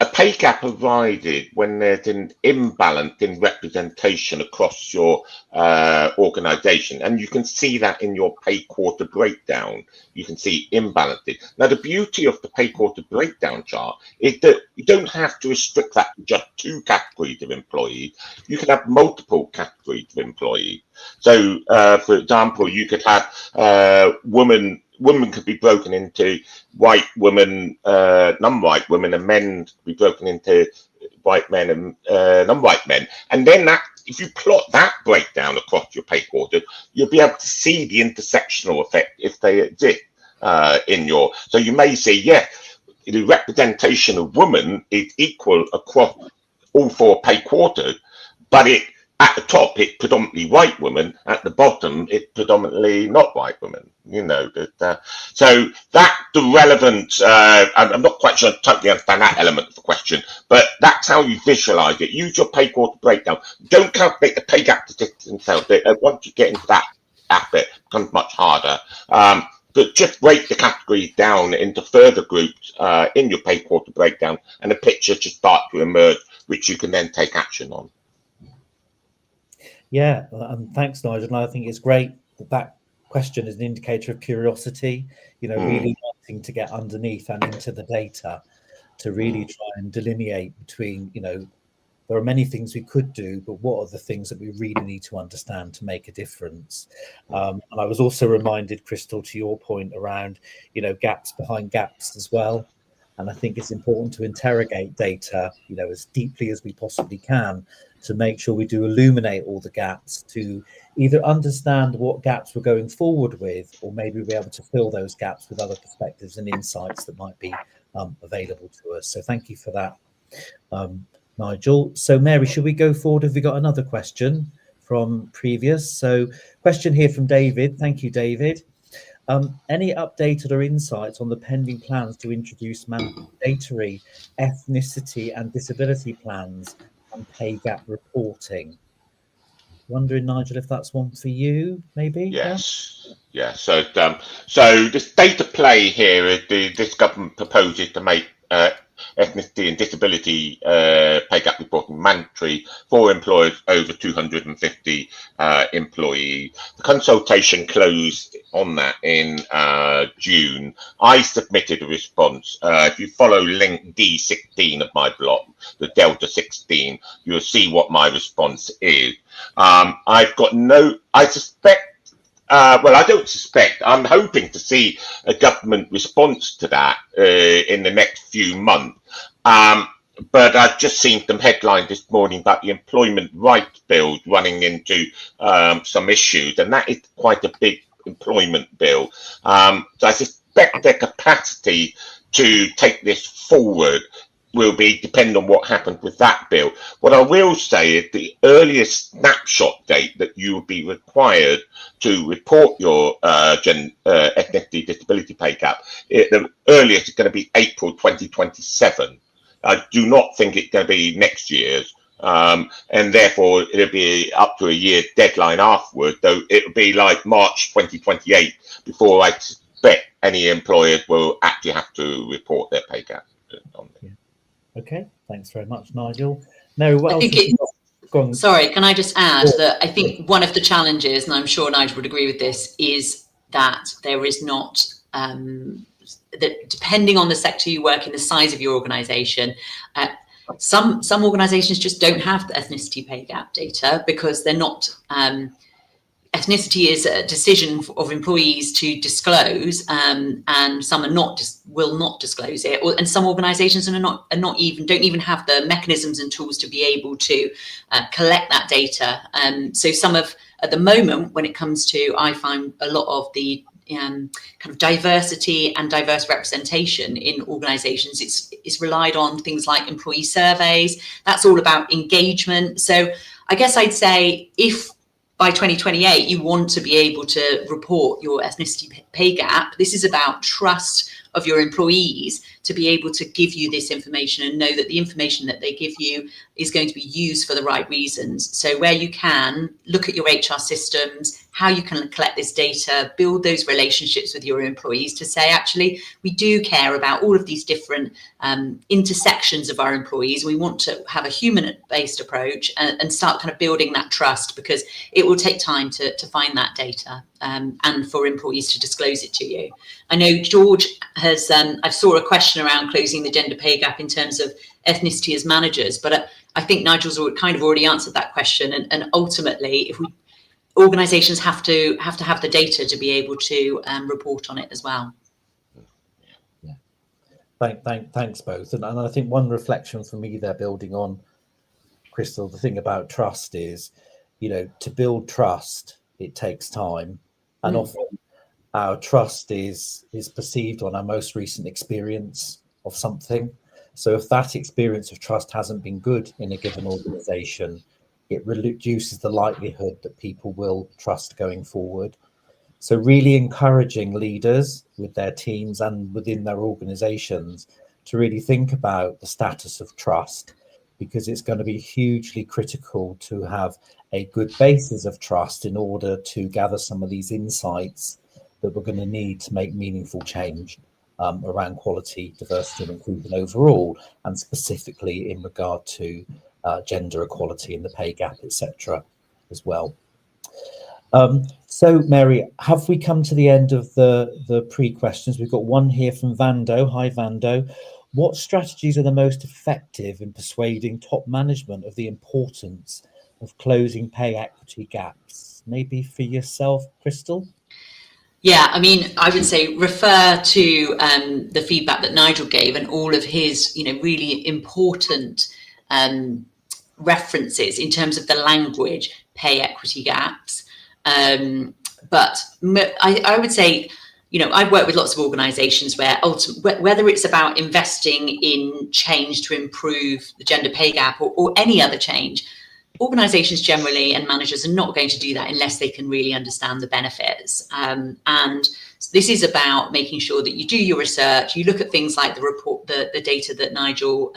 Speaker 7: a pay gap provided when there's an imbalance in representation across your organisation, and you can see that in your pay quarter breakdown. You can see imbalances. Now, the beauty of the pay quarter breakdown chart is that you don't have to restrict that to just 2 categories of employees. You can have multiple categories of employees. So, for example, you could have women could be broken into white women, non-white women, and men could be broken into white men and non-white men. And then that, if you plot that breakdown across your pay quarter, you'll be able to see the intersectional effect if they exist in your. So you may say, yeah, the representation of women is equal across all 4 pay quarters, but at the top, it's predominantly white women. At the bottom, it's predominantly not white women. You know, so that the relevance. I'm not quite sure I totally understand that element of the question, but that's how you visualize it. Use your pay quarter breakdown. Don't calculate the pay gap statistics themselves. Once you get into that bit, it becomes much harder. But just break the categories down into further groups in your pay quarter breakdown, and a picture should start to emerge, which you can then take action on.
Speaker 6: Yeah, thanks, Nigel. I think it's great that question is an indicator of curiosity, you know, really wanting to get underneath and into the data to really try and delineate between, you know, there are many things we could do, but what are the things that we really need to understand to make a difference? And I was also reminded, Kristal, to your point around, you know, gaps behind gaps as well. And I think it's important to interrogate data, you know, as deeply as we possibly can, to make sure we do illuminate all the gaps, to either understand what gaps we're going forward with, or maybe be able to fill those gaps with other perspectives and insights that might be available to us. So thank you for that, Nigel. So Mary, should we go forward? Have we got another question from previous? So question here from David. Thank you, David. Any updated or insights on the pending plans to introduce mandatory ethnicity and disability plans and pay gap reporting? Wondering, Nigel, if that's one for you, maybe?
Speaker 7: Yes. Yeah. So the state of play here is this government proposes to make ethnicity and disability pay gap reporting mandatory for employers over 250 employees. The consultation closed on that in June. I submitted a response. If you follow link D16 of my blog, the Delta 16, you'll see what my response is. I've got I suspect, well, I don't suspect, I'm hoping to see a government response to that in the next few months. But I've just seen some headlines this morning about the employment rights bill running into some issues, and that is quite a big employment bill. So I suspect their capacity to take this forward will be depend on what happens with that bill. What I will say is the earliest snapshot date that you will be required to report your ethnicity disability pay gap, the earliest is going to be April 2027. I do not think it's going to be next year's, and therefore it'll be up to a year deadline afterwards, though it'll be like March 2028 before I expect any employers will actually have to report their pay gap.
Speaker 6: Okay, thanks very much, Nigel. Mary, what else?
Speaker 8: Sorry, can I just add that I think one of the challenges, and I'm sure Nigel would agree with this, is that there is not, that depending on the sector you work in, the size of your organisation, Some organisations just don't have the ethnicity pay gap data because they're not. Ethnicity is a decision of employees to disclose, and some are not, will not disclose it. And some organisations don't even have the mechanisms and tools to be able to collect that data. So at the moment, when it comes to, I find a lot of the kind of diversity and diverse representation in organisations, it's relied on things like employee surveys. That's all about engagement. So I guess I'd say if by 2028, you want to be able to report your ethnicity pay gap. This is about trust of your employees to be able to give you this information and know that the information that they give you is going to be used for the right reasons. So where you can, look at your HR systems, how you can collect this data, build those relationships with your employees to say, actually, we do care about all of these different intersections of our employees. We want to have a human-based approach and start kind of building that trust, because it will take time to find that data and for employees to disclose it to you. I know George has, I saw a question around closing the gender pay gap in terms of ethnicity as managers, but I think Nigel's kind of already answered that question. And ultimately, if organisations have to have the data to be able to report on it as well.
Speaker 6: Yeah. Thanks both. And I think one reflection for me there, building on Kristal, the thing about trust is, to build trust, it takes time, and often our trust is perceived on our most recent experience of something. So if that experience of trust hasn't been good in a given organisation, it reduces the likelihood that people will trust going forward. So really encouraging leaders with their teams and within their organisations to really think about the status of trust, because it's going to be hugely critical to have a good basis of trust in order to gather some of these insights that we're going to need to make meaningful change around quality, diversity and inclusion overall, and specifically in regard to gender equality and the pay gap, etc. as well. So Mary, have we come to the end of the pre-questions? We've got one here from Vando. Hi Vando. What strategies are the most effective in persuading top management of the importance of closing pay equity gaps? Maybe for yourself, Kristal?
Speaker 8: Yeah, I mean, I would say refer to the feedback that Nigel gave and all of his, really important references in terms of the language, pay equity gaps. But I would say, I've worked with lots of organisations where whether it's about investing in change to improve the gender pay gap or any other change, organisations generally and managers are not going to do that unless they can really understand the benefits. And this is about making sure that you do your research, you look at things like the report, the data that Nigel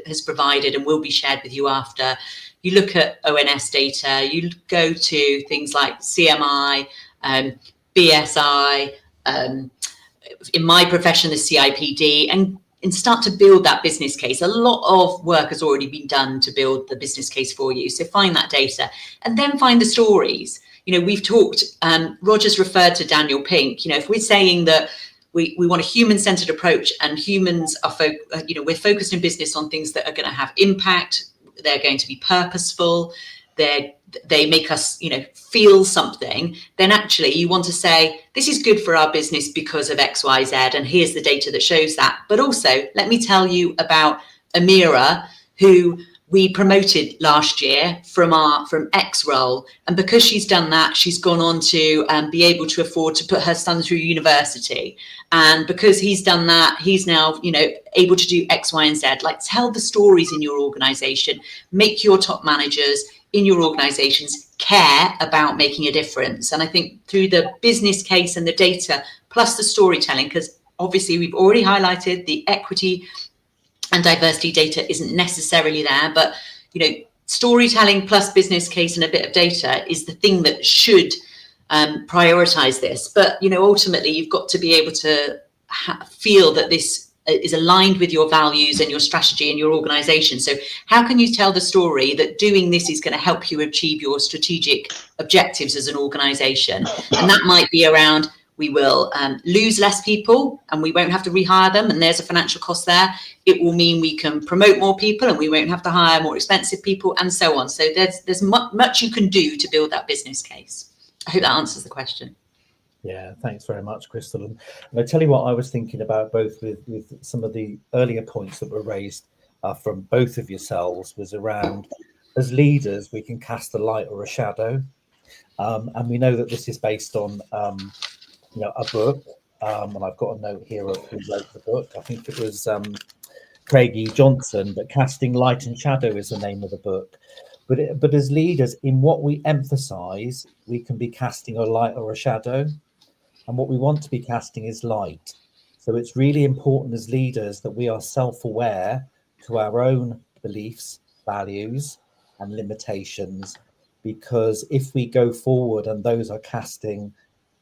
Speaker 8: has provided and will be shared with you after. You look at ONS data, you go to things like CMI, BSI, in my profession, the CIPD, and start to build that business case. A lot of work has already been done to build the business case for you. So find that data and then find the stories. We've talked, Roger's referred to Daniel Pink. If we're saying that we want a human-centered approach and humans are, we're focused in business on things that are going to have impact, they're going to be purposeful, they make us, feel something, then actually you want to say, this is good for our business because of X, Y, Z, and here's the data that shows that. But also, let me tell you about Amira, who we promoted last year from X role. And because she's done that, she's gone on to be able to afford to put her son through university. And because he's done that, he's now, able to do X, Y, and Z. Like, tell the stories in your organization, make your top managers in your organizations care about making a difference. And I think through the business case and the data, plus the storytelling, because obviously we've already highlighted the equity and diversity data isn't necessarily there, but storytelling plus business case and a bit of data is the thing that should prioritize this. But ultimately you've got to be able to feel that this is aligned with your values and your strategy and your organization. So how can you tell the story that doing this is going to help you achieve your strategic objectives as an organization? And that might be around, we will lose less people and we won't have to rehire them, and there's a financial cost there. It will mean we can promote more people and we won't have to hire more expensive people, and so on. So there's much you can do to build that business case. I hope that answers the question.
Speaker 6: Yeah, thanks very much, Kristal. And I tell you what I was thinking about, both with some of the earlier points that were raised from both of yourselves, was around, as leaders, we can cast a light or a shadow. And we know that this is based on, a book. And I've got a note here of who wrote the book. I think it was Craig E. Johnson, but Casting Light and Shadow is the name of the book. But as leaders, in what we emphasize, we can be casting a light or a shadow. And what we want to be casting is light. So it's really important as leaders that we are self-aware to our own beliefs, values, and limitations, because if we go forward and those are casting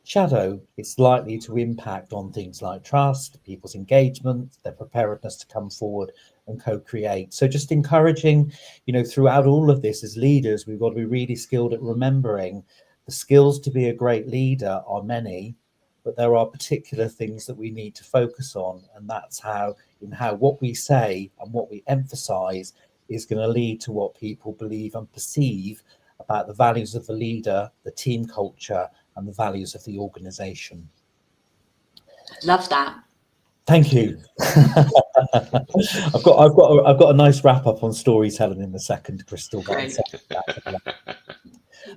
Speaker 6: shadow, it's likely to impact on things like trust, people's engagement, their preparedness to come forward and co-create. So just encouraging, throughout all of this, as leaders, we've got to be really skilled at remembering the skills to be a great leader are many, but there are particular things that we need to focus on, and that's how what we say and what we emphasize is going to lead to what people believe and perceive about the values of the leader, the team culture, and the values of the organization.
Speaker 8: Love that.
Speaker 6: Thank you. I've got a nice wrap up on storytelling in a second, Kristal.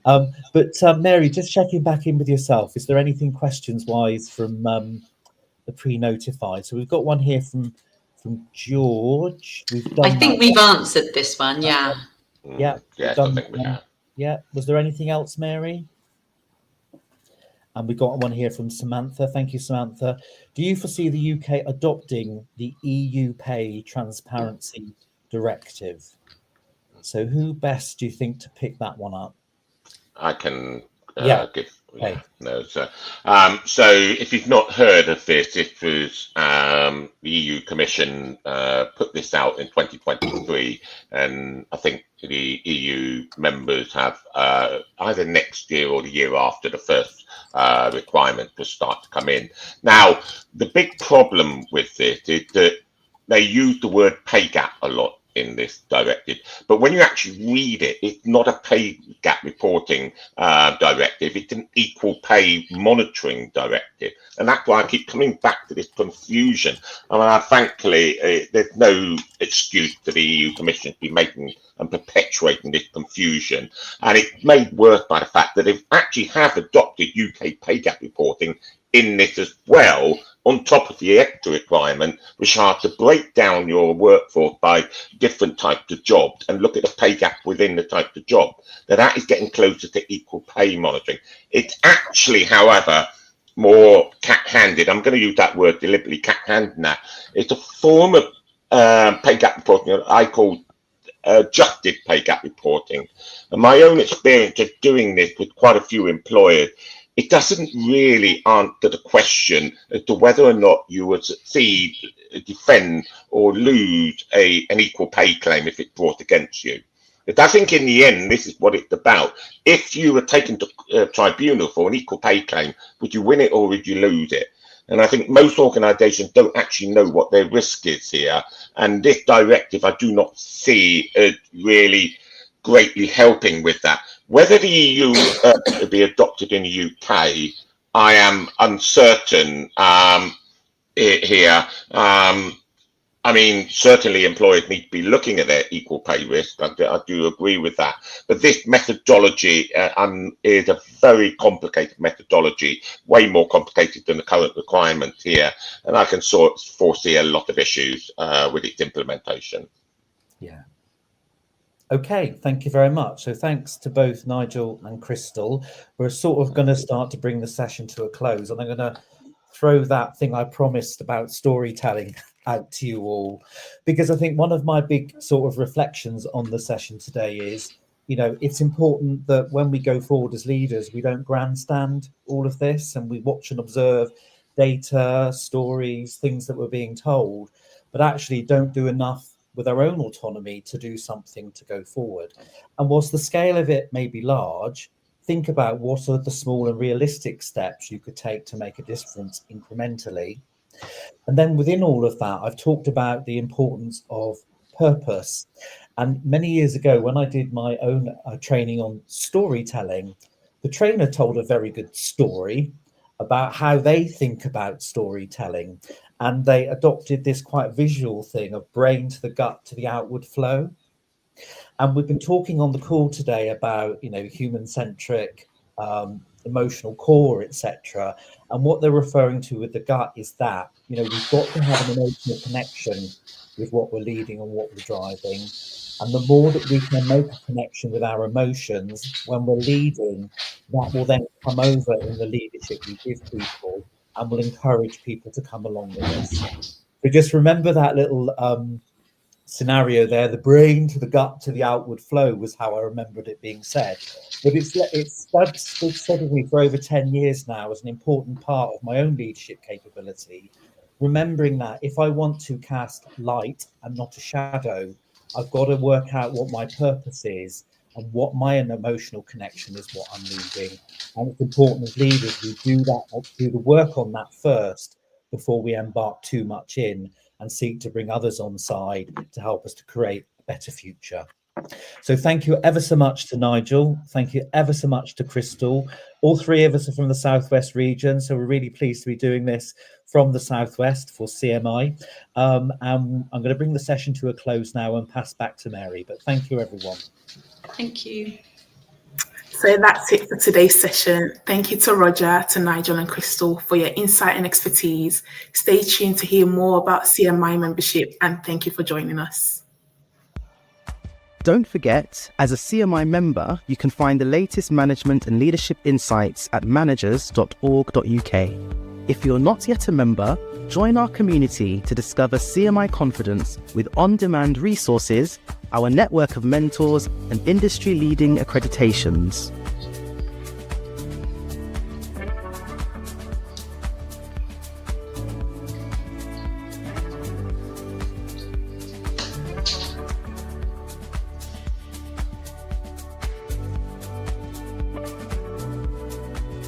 Speaker 6: But Mary, just checking back in with yourself, is there anything questions wise from the pre-notified? So we've got one here from George.
Speaker 8: I think we've answered this one. Yeah.
Speaker 6: Yeah.
Speaker 7: Yes, I think we have.
Speaker 6: Yeah. Was there anything else, Mary? And we got one here from Samantha. Thank you, Samantha. Do you foresee the UK adopting the EU Pay Transparency Directive? So who best do you think to pick that one up?
Speaker 7: I can give.
Speaker 6: Hey.
Speaker 7: No, so if you've not heard of this, it was the EU Commission put this out in 2023, and I think the EU members have either next year or the year after the first requirement to start to come in. Now, the big problem with this is that they use the word pay gap a lot in this directive, but when you actually read it, it's not a pay gap reporting directive, it's an equal pay monitoring directive, and that's why I keep coming back to this confusion. I mean, thankfully there's no excuse for the EU Commission to be making and perpetuating this confusion, and it's made worse by the fact that they actually have adopted UK pay gap reporting in this as well, on top of the extra requirement, which are to break down your workforce by different types of jobs and look at the pay gap within the type of job. Now, that is getting closer to equal pay monitoring. It's actually, however, more cat-handed. I'm going to use that word deliberately, cat-handed now. It's a form of pay gap reporting that I call adjusted pay gap reporting. And my own experience of doing this with quite a few employers, it doesn't really answer the question as to whether or not you would succeed, defend, or lose an equal pay claim if it's brought against you. But I think in the end, this is what it's about. If you were taken to tribunal for an equal pay claim, would you win it or would you lose it? And I think most organisations don't actually know what their risk is here. And this directive, I do not see as really greatly helping with that. Whether the EU will be adopted in the UK, I am uncertain here. I mean, certainly employers need to be looking at their equal pay risk. I do agree with that. But this methodology is a very complicated methodology, way more complicated than the current requirements here. And I can foresee a lot of issues with its implementation.
Speaker 6: Yeah. Okay, thank you very much. So thanks to both Nigel and Kristal. We're sort of going to start to bring the session to a close, and I'm going to throw that thing I promised about storytelling out to you all, because I think one of my big sort of reflections on the session today is, it's important that when we go forward as leaders, we don't grandstand all of this and we watch and observe data, stories, things that we're being told, but actually don't do enough with our own autonomy to do something to go forward. And whilst the scale of it may be large, think about what are the small and realistic steps you could take to make a difference incrementally. And then within all of that, I've talked about the importance of purpose. And many years ago, when I did my own training on storytelling, the trainer told a very good story about how they think about storytelling. And they adopted this quite visual thing of brain to the gut to the outward flow. And we've been talking on the call today about, human-centric, emotional core, etc. And what they're referring to with the gut is that, we've got to have an emotional connection with what we're leading and what we're driving. And the more that we can make a connection with our emotions when we're leading, that will then come over in the leadership we give people and will encourage people to come along with us. So just remember that little scenario there, the brain to the gut to the outward flow was how I remembered it being said. But it's stood with me for over 10 years now as an important part of my own leadership capability, remembering that if I want to cast light and not a shadow, I've got to work out what my purpose is and what my emotional connection is, what I'm leading. And it's important as leaders we do the work on that first before we embark too much in and seek to bring others on side to help us to create a better future. So thank you ever so much to Nigel. Thank you ever so much to Kristal. All three of us are from the Southwest region, so we're really pleased to be doing this from the Southwest for CMI. And I'm going to bring the session to a close now and pass back to Mary. But thank you, everyone.
Speaker 8: Thank you.
Speaker 5: So that's it for today's session. Thank you to Roger, to Nigel and Kristal for your insight and expertise. Stay tuned to hear more about CMI membership, and thank you for joining us.
Speaker 4: Don't forget, as a CMI member, you can find the latest management and leadership insights at managers.org.uk. If you're not yet a member, join our community to discover CMI Confidence with on-demand resources, our network of mentors, and industry-leading accreditations.